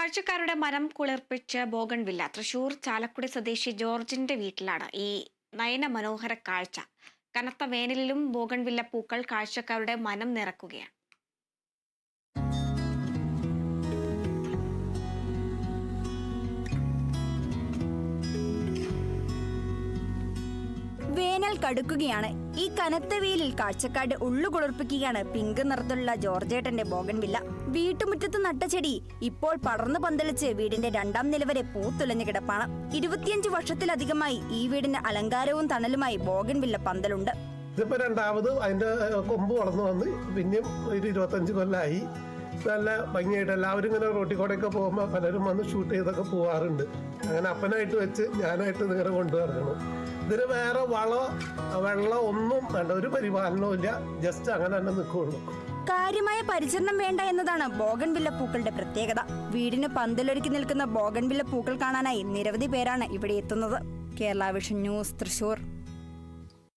കാഴ്ചക്കാരുടെ മനം കുളിർപ്പിച്ച് ബോഗൺവില്ല തൃശൂർ ചാലക്കുടി സ്വദേശി ജോർജിന്റെ വീട്ടിലാണ് ഈ നയന മനോഹര കാഴ്ച. കനത്ത വേനലിലും ബോഗൺവില്ല പൂക്കൾ കാഴ്ചക്കാരുടെ മനം നിറക്കുകയാണ്. വേനൽ കടുക്കുകയാണ്. ഈ കനത്ത വെയിലിൽ കാഴ്ചക്കാരുടെ ഉള്ളു കുളിർപ്പിക്കുകയാണ് പിങ്ക് നിറത്തിലുള്ള ജോർജേട്ടന്റെ ബോഗൺവില്ല. വീട്ടുമുറ്റത്ത് നട്ട ചെടി ഇപ്പോൾ പടർന്നു പന്തലിച്ച് വീടിന്റെ 2ാം നില വരെ പൂത്തുലഞ്ഞു കിടപ്പാണ്. 25 വർഷത്തിലധികമായി ഈ വീടിന് അലങ്കാരവും തണലുമായി ബോഗൺവില്ല പന്തലുണ്ട്. ഇതിപ്പോ രണ്ടാമത് അതിന്റെ കൊമ്പ് വളർന്നു വന്ന് പിന്നെയും ഒരു 25 കൊല്ലമായി. നല്ല ഭംഗിയായിട്ട് എല്ലാവരും ഇങ്ങനെ റോട്ടിൽ കൂടെയൊക്കെ പോകുമ്പോൾ പലരും വന്ന് ഷൂട്ട് ചെയ്തൊക്കെ പോവാറുണ്ട്. അങ്ങനെ അപ്പനായിട്ട് വെച്ച് ഞാനായിട്ട് ഇങ്ങനെ കൊണ്ടുവരണം. ഇതിന് വേറെ വെള്ളം ഒന്നും വേണ്ട, ഒരു പരിപാലനവും ഇല്ല, ജസ്റ്റ് അങ്ങനെ തന്നെ നിൽക്കുള്ളൂ. കാര്യമായ പരിചരണം വേണ്ട എന്നതാണ് ബോഗൺവില്ല പൂക്കളുടെ പ്രത്യേകത. വീടിന് പന്തലൊരുക്കി നിൽക്കുന്ന ബോഗൺവില്ല പൂക്കൾ കാണാനായി നിരവധി പേരാണ് ഇവിടെ എത്തുന്നത്. Kerala vision news, Thrissur.